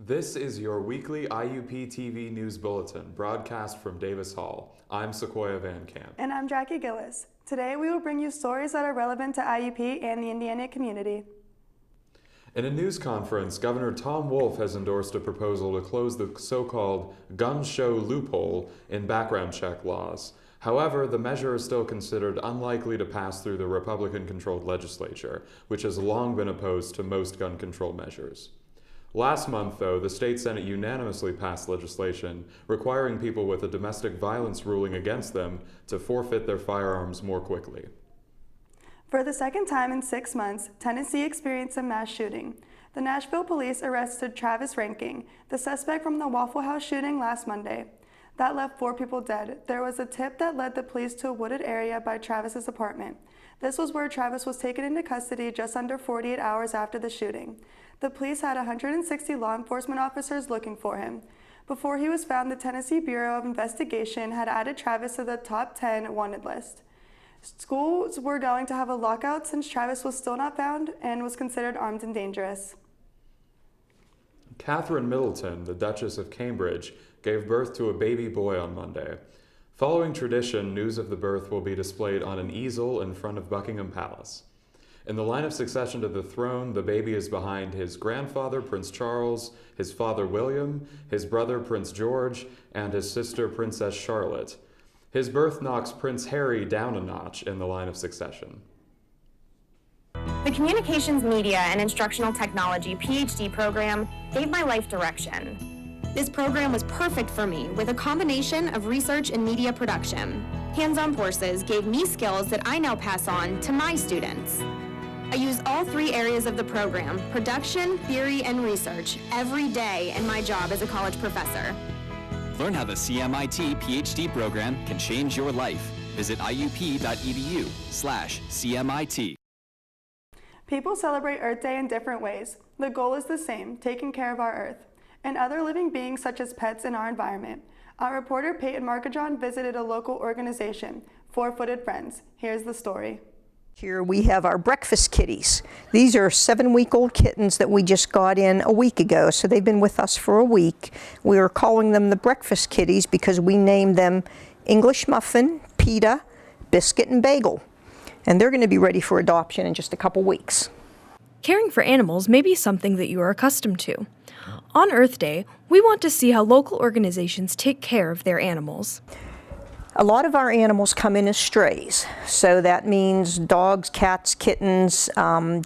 This is your weekly IUP TV News Bulletin, broadcast from Davis Hall. I'm Sequoia Van Camp. And I'm Jackie Gillis. Today we will bring you stories that are relevant to IUP and the Indiana community. In a news conference, Governor Tom Wolf has endorsed a proposal to close the so-called gun show loophole in background check laws. However, the measure is still considered unlikely to pass through the Republican-controlled legislature, which has long been opposed to most gun control measures. Last month, though, the state Senate unanimously passed legislation requiring people with a domestic violence ruling against them to forfeit their firearms more quickly. For the second time in 6 months, Tennessee experienced a mass shooting. The Nashville police arrested Travis Ranking, the suspect from the Waffle House shooting last Monday. That left 4 people dead. There was a tip that led the police to a wooded area by Travis's apartment. This was where Travis was taken into custody just under 48 hours after the shooting. The police had 160 law enforcement officers looking for him. Before he was found, the Tennessee Bureau of Investigation had added Travis to the top 10 wanted list. Schools were going to have a lockout since Travis was still not found and was considered armed and dangerous. Catherine Middleton, the Duchess of Cambridge, gave birth to a baby boy on Monday. Following tradition, news of the birth will be displayed on an easel in front of Buckingham Palace. In the line of succession to the throne, the baby is behind his grandfather, Prince Charles, his father, William, his brother, Prince George, and his sister, Princess Charlotte. His birth knocks Prince Harry down a notch in the line of succession. The Communications, Media, and Instructional Technology PhD program gave my life direction. This program was perfect for me with a combination of research and media production. Hands-on courses gave me skills that I now pass on to my students. I use all 3 areas of the program, production, theory, and research, every day in my job as a college professor. Learn how the CMIT PhD program can change your life. Visit iup.edu/CMIT. People celebrate Earth Day in different ways. The goal is the same, taking care of our Earth and other living beings such as pets in our environment. Our reporter Peyton Markajon visited a local organization, 4-Footed Friends. Here's the story. Here we have our breakfast kitties. These are 7-week-old kittens that we just got in a week ago, so they've been with us for a week. We are calling them the breakfast kitties because we named them English Muffin, Pita, Biscuit, and Bagel. And they're going to be ready for adoption in just a couple weeks. Caring for animals may be something that you are accustomed to. On Earth Day, we want to see how local organizations take care of their animals. A lot of our animals come in as strays, so that means dogs, cats, kittens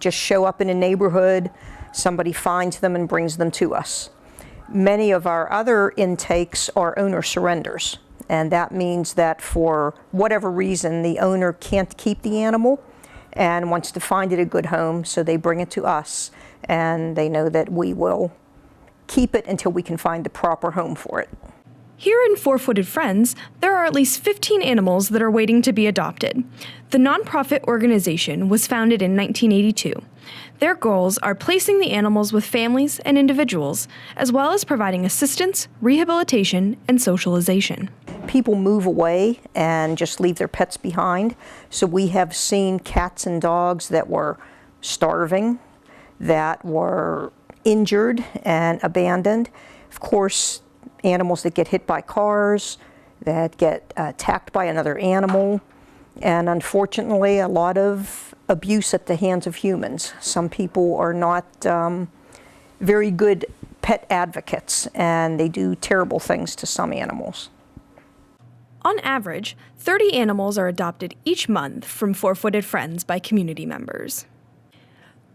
just show up in a neighborhood, somebody finds them and brings them to us. Many of our other intakes are owner surrenders, and that means that for whatever reason the owner can't keep the animal and wants to find it a good home, so they bring it to us and they know that we will keep it until we can find the proper home for it. Here in 4-Footed Friends, there are at least 15 animals that are waiting to be adopted. The nonprofit organization was founded in 1982. Their goals are placing the animals with families and individuals, as well as providing assistance, rehabilitation, and socialization. People move away and just leave their pets behind. So we have seen cats and dogs that were starving, that were injured and abandoned. Of course, animals that get hit by cars, that get attacked by another animal, and unfortunately a lot of abuse at the hands of humans. Some people are not very good pet advocates, and they do terrible things to some animals. On average, 30 animals are adopted each month from 4-Footed Friends by community members.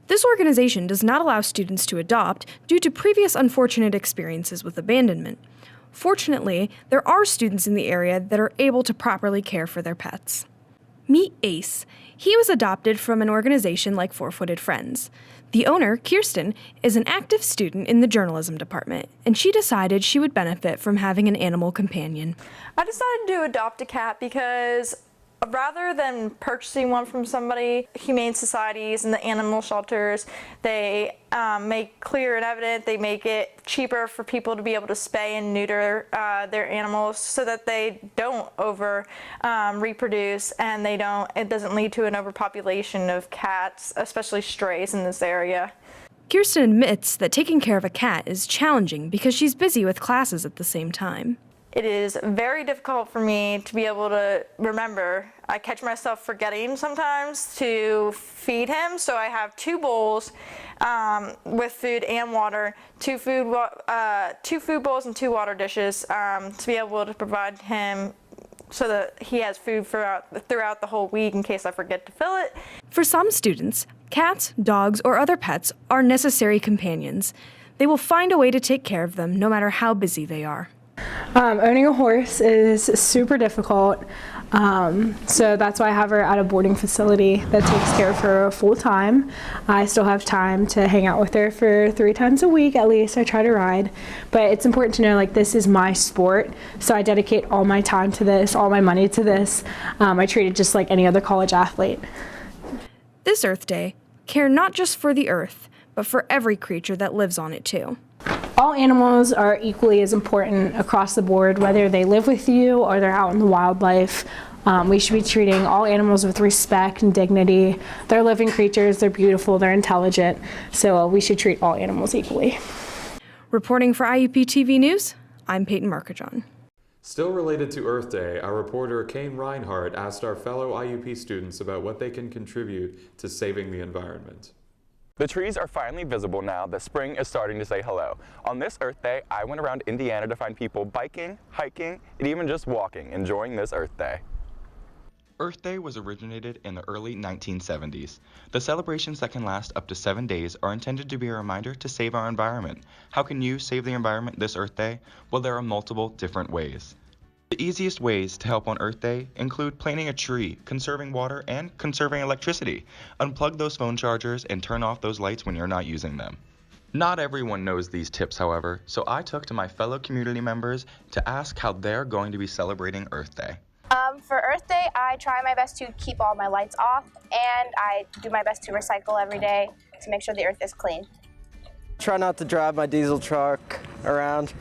This organization does not allow students to adopt due to previous unfortunate experiences with abandonment. Fortunately, there are students in the area that are able to properly care for their pets. Meet Ace. He was adopted from an organization like 4-Footed Friends. The owner, Kirsten, is an active student in the journalism department, and she decided she would benefit from having an animal companion. I decided to adopt a cat because rather than purchasing one from somebody, humane societies and the animal shelters, they make clear and evident, they make it cheaper for people to be able to spay and neuter their animals so that they don't reproduce and it doesn't lead to an overpopulation of cats, especially strays in this area. Kirsten admits that taking care of a cat is challenging because she's busy with classes at the same time. It is very difficult for me to be able to remember. I catch myself forgetting sometimes to feed him, so I have 2 bowls with food and water, 2 food bowls and 2 water dishes to be able to provide him so that he has food throughout the whole week in case I forget to fill it. For some students, cats, dogs, or other pets are necessary companions. They will find a way to take care of them no matter how busy they are. Owning a horse is super difficult, so that's why I have her at a boarding facility that takes care of her full time. I still have time to hang out with her for 3 times a week at least. I try to ride, but it's important to know, like, this is my sport, so I dedicate all my time to this, all my money to this. I treat it just like any other college athlete. This Earth Day, care not just for the Earth, but for every creature that lives on it too. All animals are equally as important across the board, whether they live with you or they're out in the wildlife. We should be treating all animals with respect and dignity. They're living creatures, they're beautiful, they're intelligent, so we should treat all animals equally. Reporting for IUP TV News, I'm Peyton Markajon. Still related to Earth Day, our reporter Kane Reinhardt asked our fellow IUP students about what they can contribute to saving the environment. The trees are finally visible now that spring is starting to say hello. On this Earth Day, I went around Indiana to find people biking, hiking, and even just walking, enjoying this Earth Day. Earth Day was originated in the early 1970s. The celebrations that can last up to 7 days are intended to be a reminder to save our environment. How can you save the environment this Earth Day? Well, there are multiple different ways. The easiest ways to help on Earth Day include planting a tree, conserving water, and conserving electricity. Unplug those phone chargers and turn off those lights when you're not using them. Not everyone knows these tips, however, so I took to my fellow community members to ask how they're going to be celebrating Earth Day. For Earth Day, I try my best to keep all my lights off, and I do my best to recycle every day to make sure the earth is clean. Try not to drive my diesel truck around.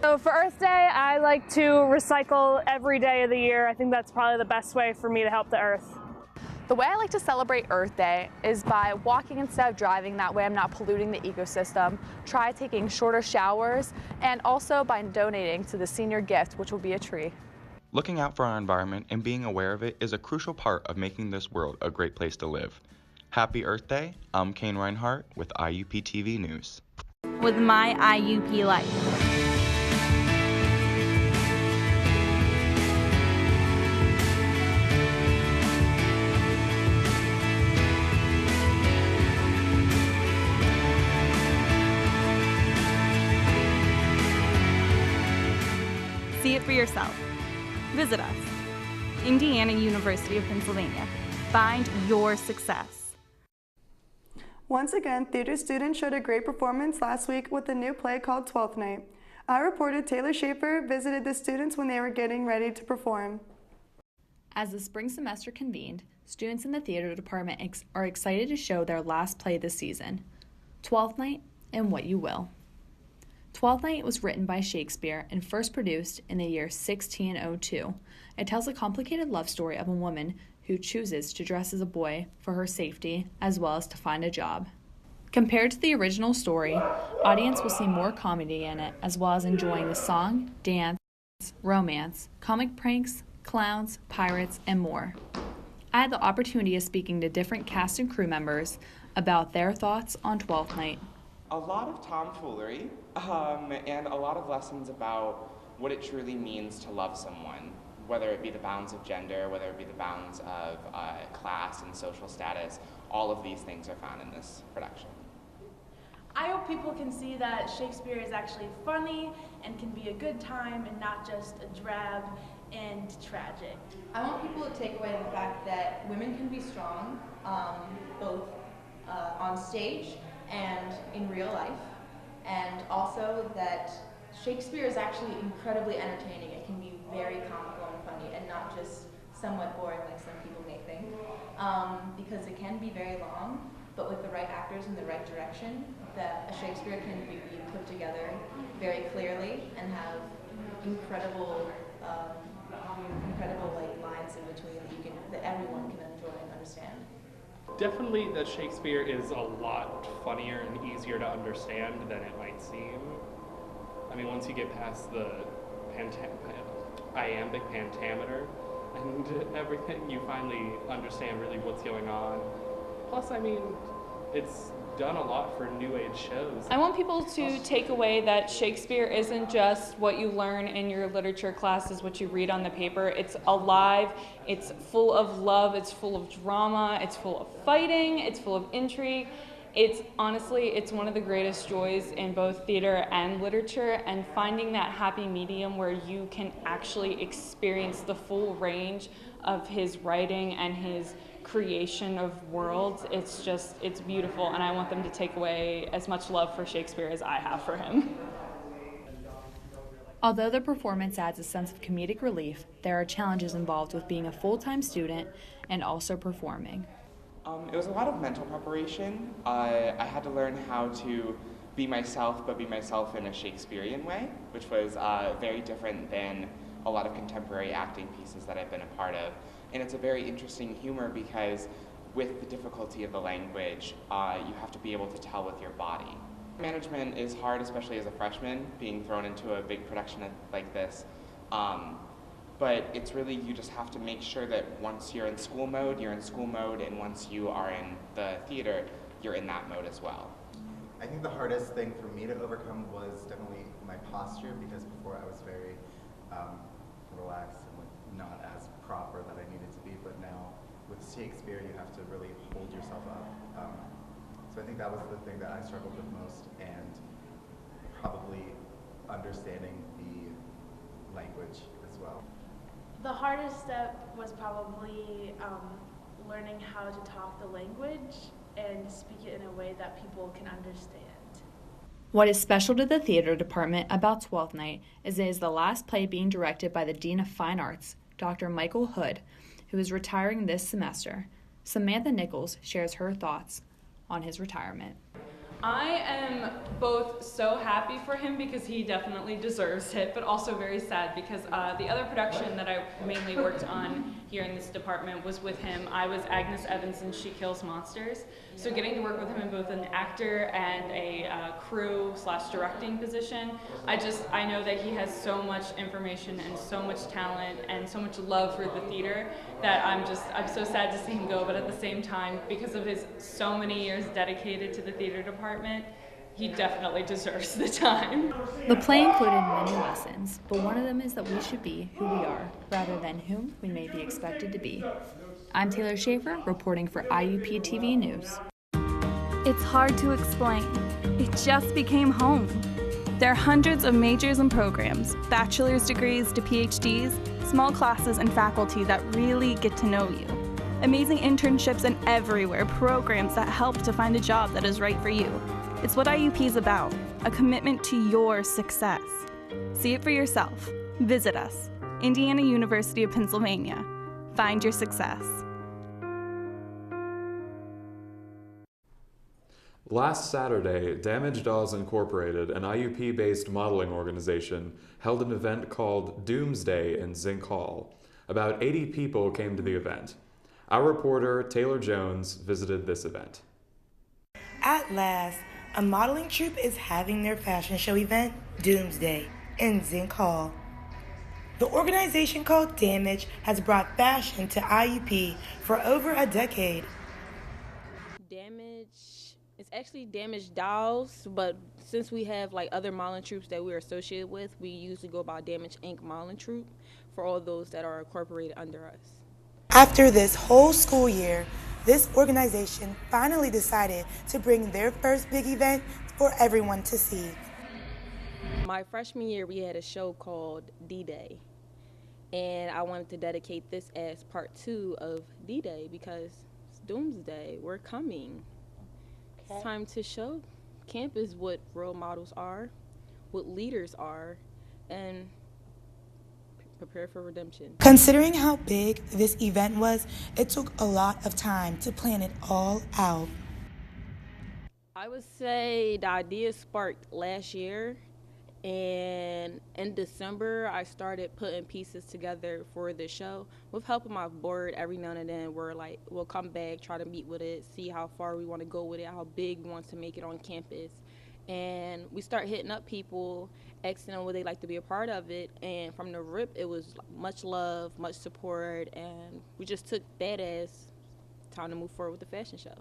So for Earth Day, I like to recycle every day of the year. I think that's probably the best way for me to help the earth. The way I like to celebrate Earth Day is by walking instead of driving. That way I'm not polluting the ecosystem. Try taking shorter showers, and also by donating to the senior gift, which will be a tree. Looking out for our environment and being aware of it is a crucial part of making this world a great place to live. Happy Earth Day. I'm Kane Reinhardt with IUP TV News. With my IUP life. See it for yourself. Visit us. Indiana University of Pennsylvania. Find your success. Once again, theater students showed a great performance last week with a new play called 12th Night. Our reporter Taylor Schaefer visited the students when they were getting ready to perform. As the spring semester convened, students in the theater department are excited to show their last play this season, 12th Night and What You Will. 12th Night was written by Shakespeare and first produced in the year 1602. It tells a complicated love story of a woman who chooses to dress as a boy for her safety as well as to find a job. Compared to the original story, audience will see more comedy in it as well as enjoying the song, dance, romance, comic pranks, clowns, pirates, and more. I had the opportunity of speaking to different cast and crew members about their thoughts on 12th Night. A lot of tomfoolery and a lot of lessons about what it truly means to love someone, whether it be the bounds of gender, whether it be the bounds of class and social status. All of these things are found in this production. I hope people can see that Shakespeare is actually funny and can be a good time and not just a drab and tragic. I want people to take away the fact that women can be strong, both on stage and in real life, and also that Shakespeare is actually incredibly entertaining. It can be very comical and funny and not just somewhat boring like some people may think, because it can be very long, but with the right actors in the right direction, that a Shakespeare can be put together very clearly and have incredible lines in between that everyone can enjoy and understand. definitely that Shakespeare is a lot funnier and easier to understand than it might seem. I mean, once you get past the iambic pentameter and everything, you finally understand really what's going on. Plus, I mean, it's done a lot for new age shows. I want people to take away that Shakespeare isn't just what you learn in your literature classes, what you read on the paper. It's alive, it's full of love, it's full of drama, it's full of fighting, it's full of intrigue. It's honestly, it's one of the greatest joys in both theater and literature, and finding that happy medium where you can actually experience the full range of his writing and his creation of worlds. It's beautiful, and I want them to take away as much love for Shakespeare as I have for him. Although the performance adds a sense of comedic relief, there are challenges involved with being a full-time student and also performing. It was a lot of mental preparation. I had to learn how to be myself, but be myself in a Shakespearean way, which was very different than a lot of contemporary acting pieces that I've been a part of. And it's a very interesting humor because with the difficulty of the language, you have to be able to tell with your body. Management is hard, especially as a freshman, being thrown into a big production like this. But it's really, you just have to make sure that once you're in school mode, you're in school mode, and once you are in the theater, you're in that mode as well. I think the hardest thing for me to overcome was definitely my posture, because before I was very relaxed and not as proper that I needed to be, but now with Shakespeare you have to really hold yourself up. So I think that was the thing that I struggled with most, and probably understanding the language as well. The hardest step was probably learning how to talk the language and speak it in a way that people can understand. What is special to the theater department about Twelfth Night is it is the last play being directed by the Dean of Fine Arts, Dr. Michael Hood, who is retiring this semester. Samantha Nichols shares her thoughts on his retirement. I am both so happy for him because he definitely deserves it, but also very sad because the other production that I mainly worked on here in this department was with him. I was Agnes Evans in She Kills Monsters. So getting to work with him in both an actor and a crew/directing position, I know that he has so much information and so much talent and so much love for the theater that I'm so sad to see him go, but at the same time, because of his so many years dedicated to the theater department, he definitely deserves the time. The play included many lessons, but one of them is that we should be who we are, rather than whom we may be expected to be. I'm Taylor Schaefer, reporting for IUP TV News. It's hard to explain. It just became home. There are hundreds of majors and programs, bachelor's degrees to PhDs, small classes and faculty that really get to know you. Amazing internships and everywhere, programs that help to find a job that is right for you. It's what IUP is about, a commitment to your success. See it for yourself. Visit us, Indiana University of Pennsylvania. Find your success. Last Saturday, Damaged Dolls Incorporated, an IUP-based modeling organization, held an event called Doomsday in Zink Hall. About 80 people came to the event. Our reporter, Taylor Jones, visited this event. At last, a modeling troupe is having their fashion show event, Doomsday, in Zink Hall. The organization called Damage has brought fashion to IUP for over a decade. It's actually Damaged Dolls, but since we have like other modeling troupes that we're associated with, we usually go by Damage Inc. modeling troupe for all those that are incorporated under us. After this whole school year, this organization finally decided to bring their first big event for everyone to see. My freshman year, we had a show called D-Day, and I wanted to dedicate this as part 2 of D-Day because it's Doomsday, we're coming. It's time to show campus what role models are, what leaders are, and prepare for redemption. Considering how big this event was, it took a lot of time to plan it all out. I would say the idea sparked last year, And in December, I started putting pieces together for the show. With help of my board, every now and then we'll come back, try to meet with it, see how far we want to go with it, how big we want to make it on campus. And we start hitting up people, asking them would they like to be a part of it. And from the rip, it was much love, much support, and we just took that as time to move forward with the fashion show.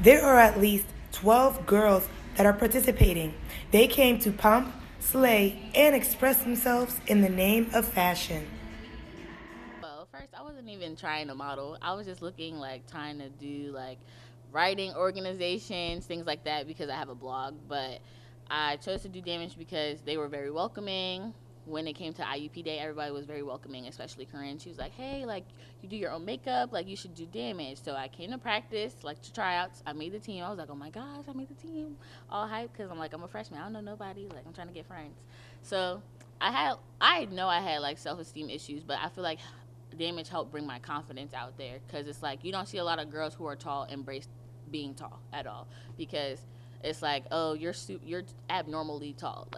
There are at least 12 girls that are participating. They came to pump, slay, and express themselves in the name of fashion. Well, first, I wasn't even trying to model. I was just looking trying to do writing organizations, things like that, because I have a blog. But I chose to do Damage because they were very welcoming. When it came to IUP Day, everybody was very welcoming, especially Corinne. She was like, hey, you do your own makeup, you should do Damage. So I came to practice, to tryouts. I made the team. I was like, oh my gosh, I made the team. All hyped because I'm a freshman. I don't know nobody. I'm trying to get friends. So I know I had self-esteem issues, but I feel like Damage helped bring my confidence out there, because it's you don't see a lot of girls who are tall embrace being tall at all, because it's oh, you're abnormally tall.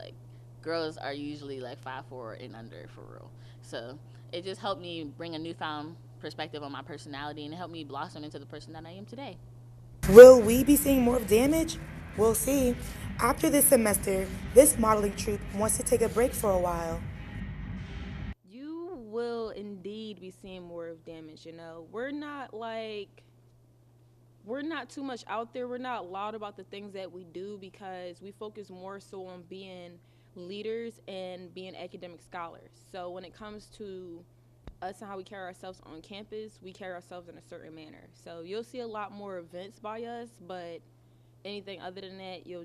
Girls are usually 5'4" and under for real. So it just helped me bring a newfound perspective on my personality, and it helped me blossom into the person that I am today. Will we be seeing more of Damage? We'll see. After this semester, this modeling troupe wants to take a break for a while. You will indeed be seeing more of Damage, We're not too much out there. We're not loud about the things that we do because we focus more so on being leaders and being academic scholars. So when it comes to us and how we carry ourselves on campus, we carry ourselves in a certain manner. So you'll see a lot more events by us, but anything other than that, you'll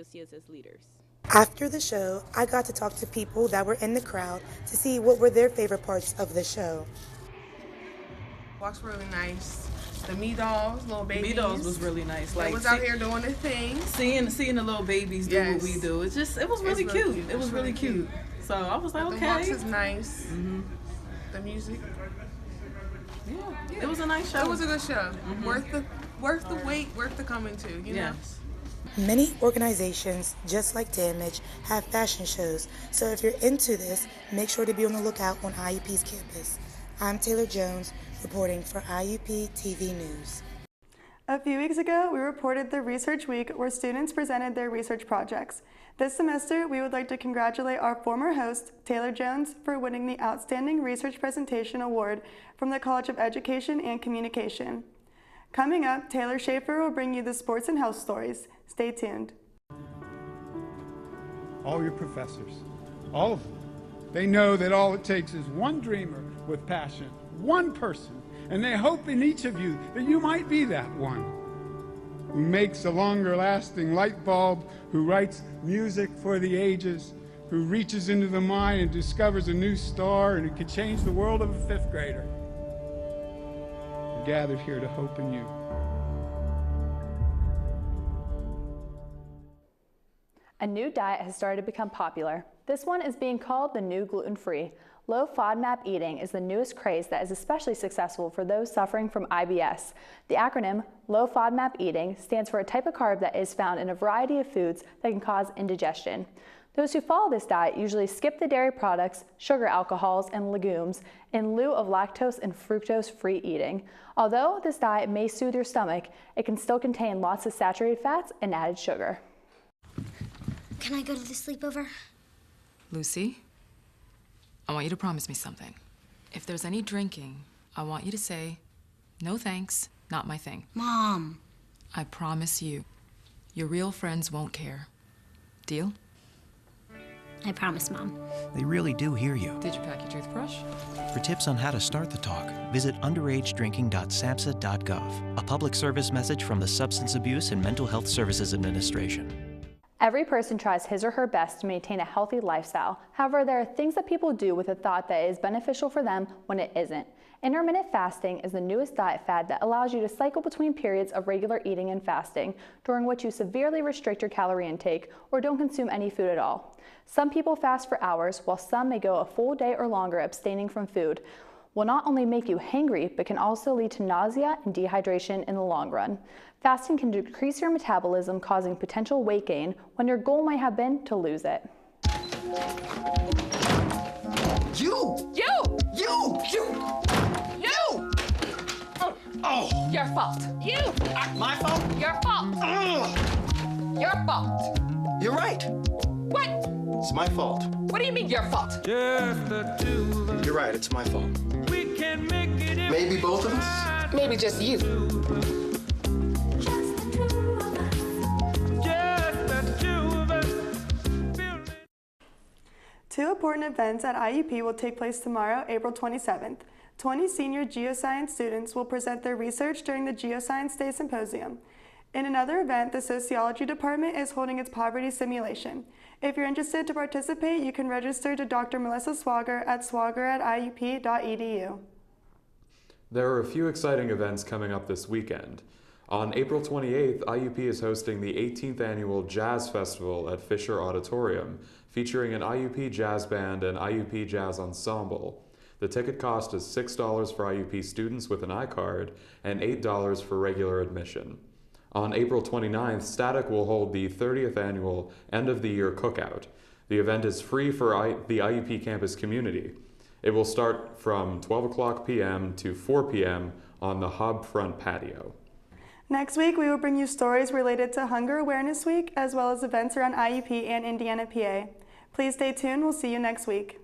see us as leaders. After the show, I got to talk to people that were in the crowd to see what were their favorite parts of the show. Walks really nice. The Me Dolls, little babies. The Me Dolls was really nice. They was out here doing their thing. Seeing the little babies do what we do. It was really cute. It was really cute. So I was like, okay. The walks is nice. Mm-hmm. The music. Yeah, it was a nice show. It was a good show. Mm-hmm. Worth the wait, worth the coming to, you know? Many organizations, just like Damage, have fashion shows. So if you're into this, make sure to be on the lookout on IUP's campus. I'm Taylor Jones, reporting for IUP TV News. A few weeks ago, we reported the Research Week where students presented their research projects. This semester, we would like to congratulate our former host, Taylor Jones, for winning the Outstanding Research Presentation Award from the College of Education and Communication. Coming up, Taylor Schaefer will bring you the sports and health stories. Stay tuned. All your professors, all of them, they know that all it takes is one dreamer with passion, one person, and they hope in each of you that you might be that one who makes a longer-lasting light bulb, who writes music for the ages, who reaches into the mind and discovers a new star and who can change the world of a fifth grader. We're gathered here to hope in you. A new diet has started to become popular. This one is being called the new gluten-free. Low FODMAP eating is the newest craze that is especially successful for those suffering from IBS. The acronym Low FODMAP eating stands for a type of carb that is found in a variety of foods that can cause indigestion. Those who follow this diet usually skip the dairy products, sugar alcohols, and legumes in lieu of lactose and fructose-free eating. Although this diet may soothe your stomach, it can still contain lots of saturated fats and added sugar. Can I go to the sleepover? Lucy, I want you to promise me something. If there's any drinking, I want you to say, no thanks, not my thing. Mom. I promise you, your real friends won't care. Deal? I promise, Mom. They really do hear you. Did you pack your toothbrush? For tips on how to start the talk, visit underagedrinking.samhsa.gov. A public service message from the Substance Abuse and Mental Health Services Administration. Every person tries his or her best to maintain a healthy lifestyle. However, there are things that people do with a thought that is beneficial for them when it isn't. Intermittent fasting is the newest diet fad that allows you to cycle between periods of regular eating and fasting, during which you severely restrict your calorie intake or don't consume any food at all. Some people fast for hours, while some may go a full day or longer abstaining from food. will not only make you hangry, but can also lead to nausea and dehydration in the long run. Fasting can decrease your metabolism, causing potential weight gain when your goal might have been to lose it. You! Oh! Your fault. You! My fault? Your fault. Your fault. You're right. What? It's my fault. What do you mean your fault? You're right, it's my fault. Maybe both of us? Maybe just you. Two important events at IUP will take place tomorrow, April 27th. 20 senior geoscience students will present their research during the Geoscience Day Symposium. In another event, the Sociology Department is holding its poverty simulation. If you're interested to participate, you can register to Dr. Melissa Swager at swager@iup.edu. There are a few exciting events coming up this weekend. On April 28th, IUP is hosting the 18th Annual Jazz Festival at Fisher Auditorium, featuring an IUP Jazz Band and IUP Jazz Ensemble. The ticket cost is $6 for IUP students with an iCard and $8 for regular admission. On April 29th, Static will hold the 30th Annual End-of-the-Year Cookout. The event is free for the IUP campus community. It will start from 12 p.m. to 4 p.m. on the Hub Front patio. Next week, we will bring you stories related to Hunger Awareness Week, as well as events around IUP and Indiana, PA. Please stay tuned. We'll see you next week.